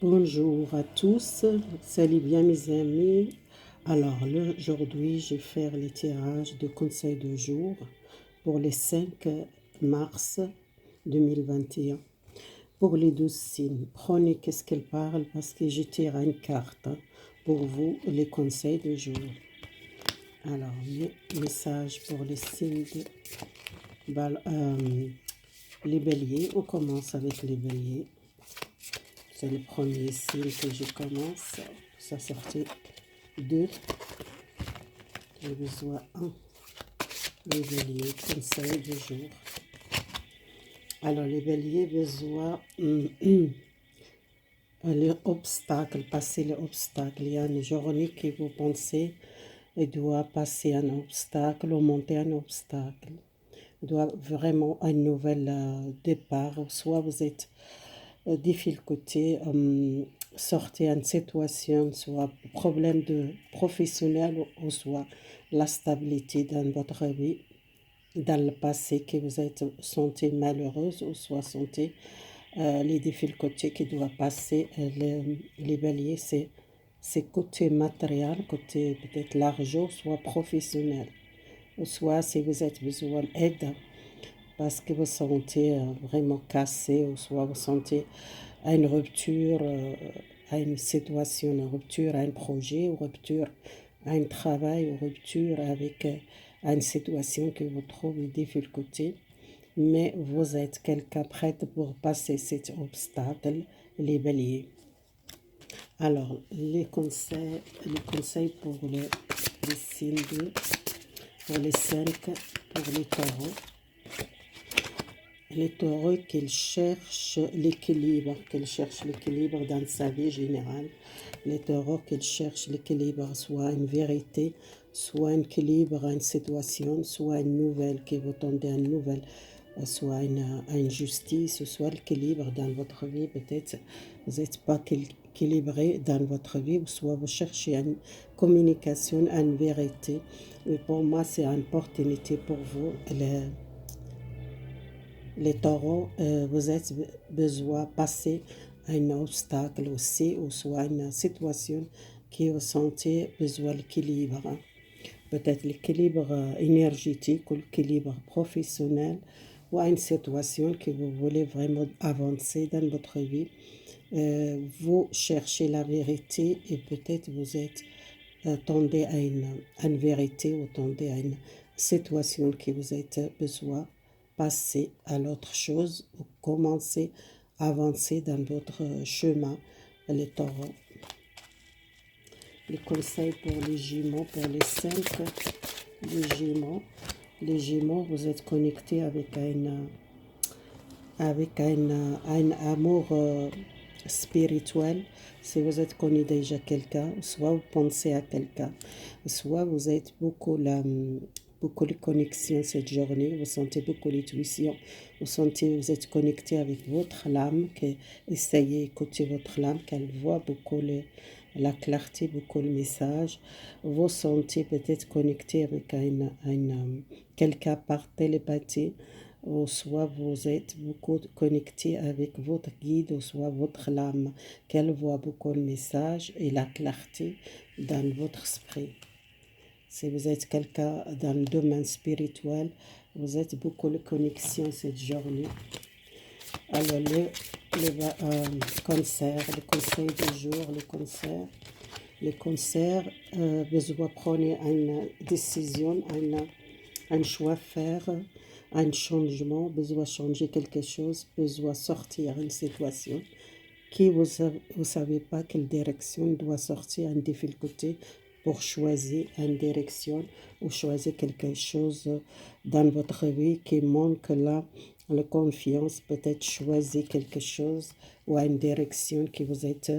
Bonjour à tous, salut bien mes amis. Alors aujourd'hui je vais faire les tirages de conseils de jour pour les 5 mars 2021. Pour les 12 signes, prenez qu'est-ce qu'elle parle parce que je tire une carte pour vous, les conseils de jour. Alors, mes messages pour les signes les béliers. On commence avec les béliers. C'est le premier signe que je commence. Ça sortit 2. J'ai besoin 1. Les béliers, conseil du jour. Alors, les béliers, besoin les obstacles, passer les obstacles. Il y a une journée que vous pensez, il doit passer un obstacle ou monter un obstacle. Il doit vraiment un nouvel départ. Soit vous êtes difficulté, sortir une situation, soit problème de professionnel ou soit la stabilité dans votre vie, dans le passé que vous êtes senti malheureuse ou soit senti les difficultés qui doivent passer. Les béliers, c'est côté matériel, côté peut-être l'argent, soit professionnel, ou soit si vous êtes besoin d'aide parce que vous sentez vraiment cassé, ou soit vous sentez à une rupture, à une situation, une rupture à un projet, ou rupture à un travail, ou rupture avec une situation que vous trouvez difficulté, mais vous êtes quelqu'un prêt pour passer cet obstacle, les béliers. Alors, les conseils pour les signes, pour les 5, pour les taureaux. Les taureaux qu'ils cherchent l'équilibre, dans sa vie générale. Les taureaux qu'ils cherchent l'équilibre, soit une vérité, soit un équilibre à une situation, soit une nouvelle qui vous tendez à une nouvelle, soit une justice, soit l'équilibre dans votre vie. Peut-être vous n'êtes pas équilibré dans votre vie, ou soit vous cherchez une communication, une vérité. Mais pour moi, c'est une opportunité pour vous. Les taureaux, vous avez besoin de passer un obstacle aussi, ou soit une situation qui vous sentez besoin d'équilibre. Peut-être l'équilibre énergétique ou l'équilibre professionnel, ou une situation que vous voulez vraiment avancer dans votre vie. Vous cherchez la vérité et peut-être vous êtes tendez à une vérité, ou tendez à une situation que vous avez besoin passer à l'autre chose, ou commencer à avancer dans votre chemin, les taureaux. Les conseils pour les Gémeaux, pour les 5, les Gémeaux. Les Gémeaux, vous êtes connectés avec un amour spirituel. Si vous êtes connu déjà quelqu'un, soit vous pensez à quelqu'un, soit vous êtes beaucoup de connexion cette journée, vous sentez beaucoup d'intuition, vous êtes connecté avec votre âme, essayez d'écouter votre âme, qu'elle voit beaucoup la clarté, beaucoup le message. Vous sentez peut-être connecté avec quelqu'un par télépathie, ou soit vous êtes beaucoup connecté avec votre guide, ou soit votre âme, qu'elle voit beaucoup le message et la clarté dans votre esprit. Si vous êtes quelqu'un dans le domaine spirituel, vous êtes beaucoup de connexion cette journée. Alors, le conseil du jour, les concerts, vous prenez une décision, un choix à faire, un changement, besoin changer quelque chose, besoin sortir une situation qui vous savez pas quelle direction doit sortir, une difficulté pour choisir une direction, ou choisir quelque chose dans votre vie qui manque là, la confiance, peut-être choisir quelque chose ou une direction qui vous êtes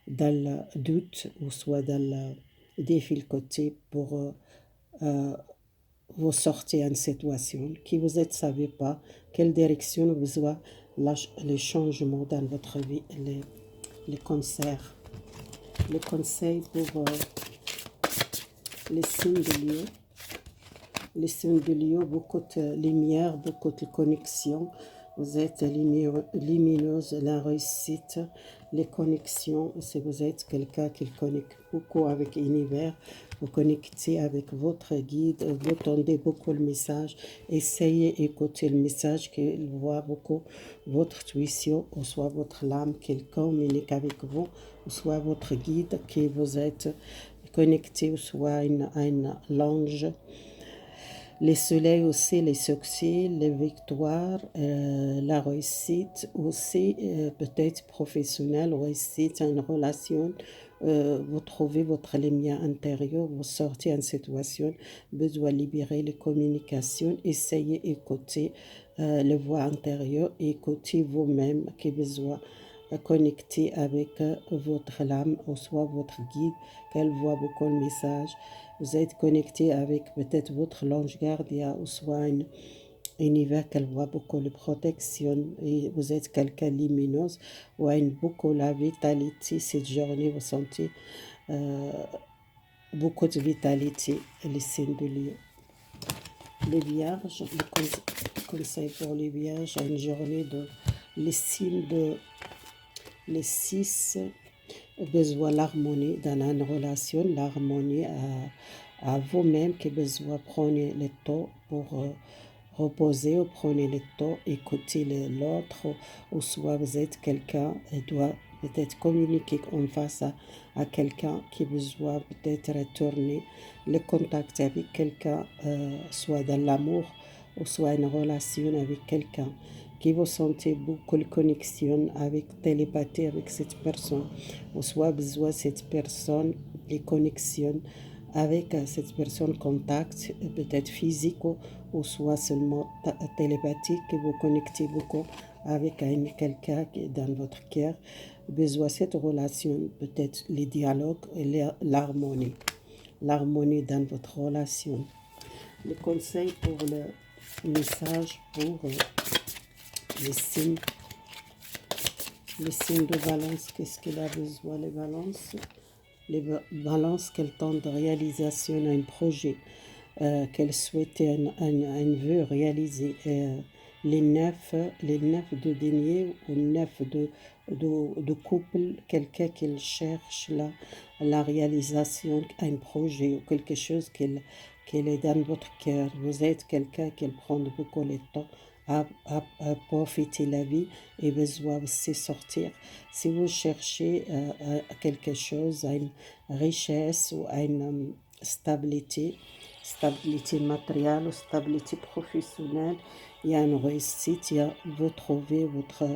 dans le doute, ou soit dans la difficulté pour vous sortir d'une situation qui vous ne savez pas quelle direction vous doit les changements dans votre vie, les concerts. Les conseils pour les signes de Lion. Les signes de Lion, beaucoup de lumière, beaucoup de connexion, vous êtes lumineuse, la réussite, les connexions. Si vous êtes quelqu'un qui connecte beaucoup avec l'univers, vous connectez avec votre guide, vous tendez beaucoup le message, essayez d'écouter le message qu'il voit beaucoup, votre intuition, ou soit votre âme qui communique avec vous, ou soit votre guide qui vous êtes connecté, ou soit un ange. Les soleils aussi, les succès, les victoires, la réussite aussi, peut-être professionnelle, réussite, une relation. Vous trouvez votre lumière intérieure, vous sortez en situation, besoin de libérer les communications, essayez d'écouter les voix intérieures, écoutez vous-même qui besoin connecter avec votre âme, ou soit votre guide, qu'elle voit beaucoup le message. Vous êtes connecté avec peut-être votre ange gardien, ou soit un univers qu'elle voit beaucoup de protection, et vous êtes quelqu'un lumineuse, ou a beaucoup la vitalité. Cette journée, vous sentez beaucoup de vitalité, les signes de Lion. Les vierges, le conseil pour les vierges, une journée de les signes de les 6 besoin l'harmonie dans une relation, l'harmonie à vous-même qui besoin prenez le temps pour reposer, ou prenez le temps, écouter l'autre, ou soit vous êtes quelqu'un qui doit peut-être communiquer en face à quelqu'un qui besoin peut-être retourner le contact avec quelqu'un, soit dans l'amour, ou soit une relation avec quelqu'un qui vous sentez beaucoup de connexion avec télépathie avec cette personne, ou soit besoin cette personne et connexion avec cette personne, contact peut-être physique, ou soit seulement télépathique, que vous connectez beaucoup avec quelqu'un qui est dans votre cœur, besoin cette relation, peut-être les dialogues et l'harmonie dans votre relation. Le conseil pour le message pour les signes de balance, qu'est-ce qu'il a besoin les balances? Les balances, quel temps de réalisation à un projet, qu'elle souhaitait un vœu réalisé, les neuf de denier, ou neuf de couple, quelqu'un qui cherche la réalisation d'un projet, ou quelque chose qu'elle est dans votre cœur. Vous êtes quelqu'un qui prend beaucoup de temps à profiter la vie et besoin aussi sortir. Si vous cherchez quelque chose, une richesse, ou une stabilité matérielle, ou stabilité professionnelle, il y a une réussite, vous trouvez votre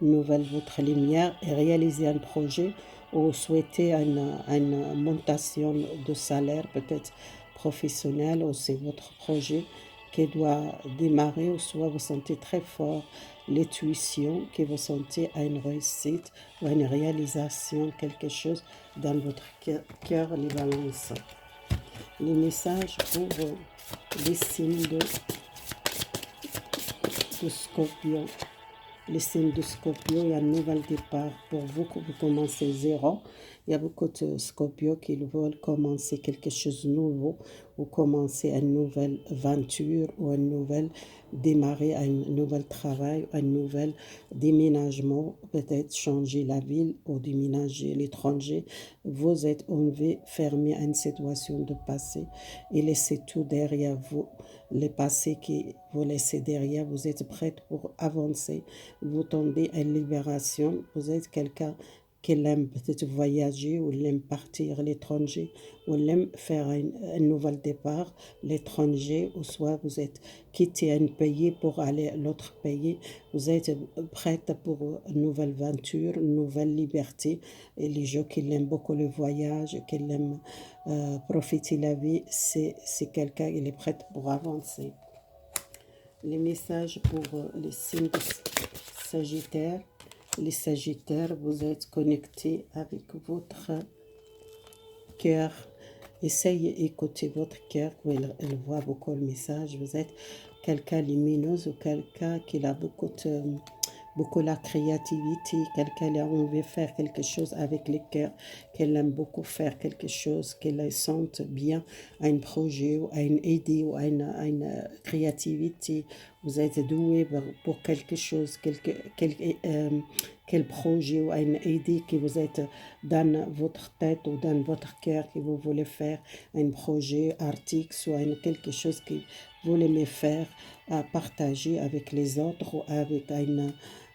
votre lumière et réaliser un projet, ou souhaitez une montation de salaire, peut-être professionnel, ou c'est votre projet qui doit démarrer, ou soit vous sentez très fort l'intuition, que vous sentez à une réussite ou à une réalisation, quelque chose dans votre cœur, les balances. Les messages pour les signes de Scorpion. Les signes de Scorpio, il y a un nouvel départ pour vous, que vous commencez zéro. Il y a beaucoup de Scorpio qui veulent commencer quelque chose de nouveau, ou commencer une nouvelle aventure, ou démarrer un nouvel travail, un nouvel déménagement, peut-être changer la ville ou déménager l'étranger. Vous êtes enlevé, fermé à une situation de passé et laissez tout derrière vous. Le passé qui vous laissez derrière, vous êtes prête pour avancer. Vous tendez à une libération. Vous êtes quelqu'un qui aime peut-être voyager, ou l'aime partir à l'étranger, ou l'aime faire un nouvel départ l'étranger, ou soit vous êtes quitté un pays pour aller à l'autre pays. Vous êtes prête pour une nouvelle aventure, une nouvelle liberté. Et les gens qui aiment beaucoup le voyage, qui aiment profiter de la vie, c'est quelqu'un qui est prêt pour avancer. Les messages pour les signes de Sagittaire. Les Sagittaires, vous êtes connectés avec votre cœur. Essayez d'écouter votre cœur, elle voit beaucoup le message. Vous êtes quelqu'un lumineux, ou quelqu'un qui a beaucoup de beaucoup la créativité, quelqu'un a envie de faire quelque chose avec le cœur, qu'elle aime beaucoup faire quelque chose, qu'elle sente bien à un projet ou à une idée ou à une créativité. Vous êtes doué pour quelque chose, quel projet ou une idée que vous êtes dans votre tête ou dans votre cœur que vous voulez faire, un projet artistique, soit quelque chose que vous aimez faire, à partager avec les autres ou avec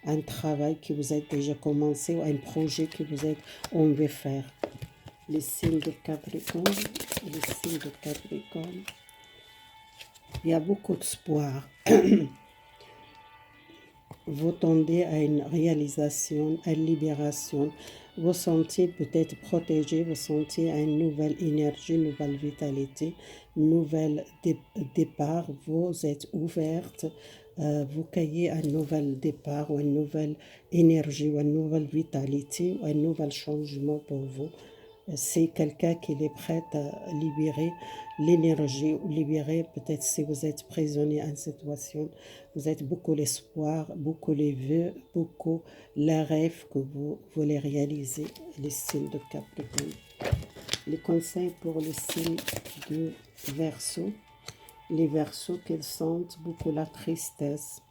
un travail que vous avez déjà commencé ou un projet que vous êtes envie de faire. Les signes de Capricorne, les signes de Capricorne, il y a beaucoup d'espoir. Vous tendez à une réalisation, à une libération. Vous sentez peut-être protégé, vous sentez une nouvelle énergie, une nouvelle vitalité, nouvel départ. Vous êtes ouverte, vous cueillez un nouvel départ ou une nouvelle énergie ou une nouvelle vitalité ou un nouvel changement pour vous. C'est quelqu'un qui est prêt à libérer l'énergie ou libérer, peut-être si vous êtes prisonnier à une situation, vous êtes beaucoup l'espoir, beaucoup les vœux, beaucoup les rêves que vous voulez réaliser, les signes de Capricorne. Les conseils pour les signes de Verseau. Les Verseaux qu'ils sentent beaucoup la tristesse,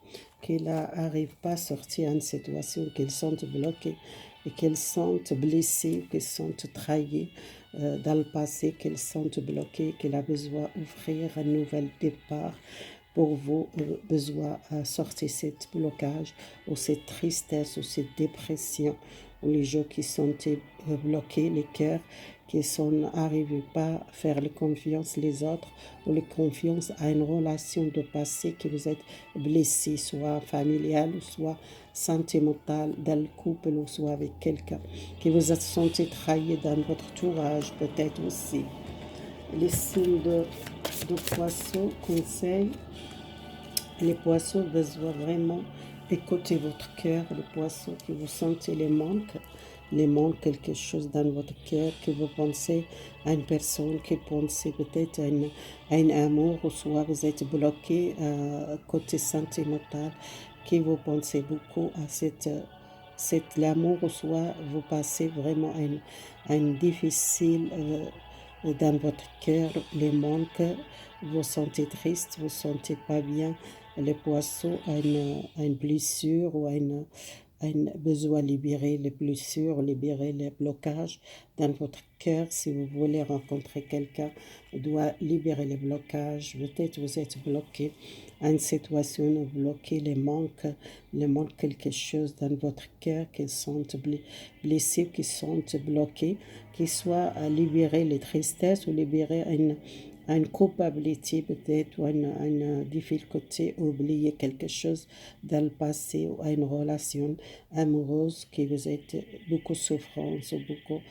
qu'ils n'arrivent pas à sortir d'une situation, qu'ils sentent bloqués et qu'ils sentent blessés, qu'ils sentent trahis dans le passé, qu'ils sentent bloqués, qu'il a besoin d'ouvrir un nouvel départ pour vous, besoin de sortir ce blocage ou cette tristesse ou cette dépression ou les gens qui sont bloqués, les cœurs qui sont arrivés pas à faire les confiance les autres ou les confiance à une relation de passé qui vous êtes blessé, soit familial ou soit sentimental dans le couple ou soit avec quelqu'un, qui vous êtes senti trahi dans votre entourage peut-être aussi. Les signes de poisson conseillent, les poissons besoin vraiment écouter votre cœur, les poissons que vous sentez les manques quelque chose dans votre cœur, que vous pensez à une personne, que vous pensez peut-être à un amour, ou soit vous êtes bloqué côté sentimental, que vous pensez beaucoup à l'amour, ou soit vous passez vraiment à une difficile dans votre cœur, les manques, vous sentez triste, vous sentez pas bien, les poissons a une blessure ou un besoin de libérer les blessures, libérer les blocages dans votre cœur. Si vous voulez rencontrer quelqu'un, vous doit libérer les blocages. Peut-être vous êtes bloqué à une situation, bloqué les manques quelque chose dans votre cœur, qui sont blessés, qui sont bloqués, qui soit à libérer les tristesses ou libérer une culpabilité peut-être ou une difficulté, oublier quelque chose dans le passé ou une relation amoureuse qui vous êtes beaucoup souffrance ou beaucoup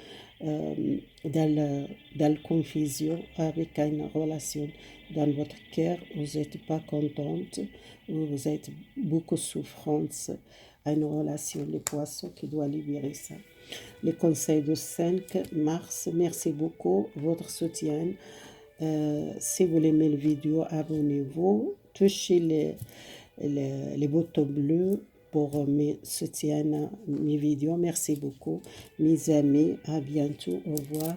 dans la confusion avec une relation dans votre cœur, vous n'êtes pas contente, vous êtes beaucoup souffrance à une relation, les poissons qui doit libérer ça. Les conseils de 5 mars, merci beaucoup, votre soutien. Si vous aimez la vidéo, abonnez-vous, touchez les boutons bleus pour me soutenir mes vidéos. Merci beaucoup, mes amis. À bientôt. Au revoir.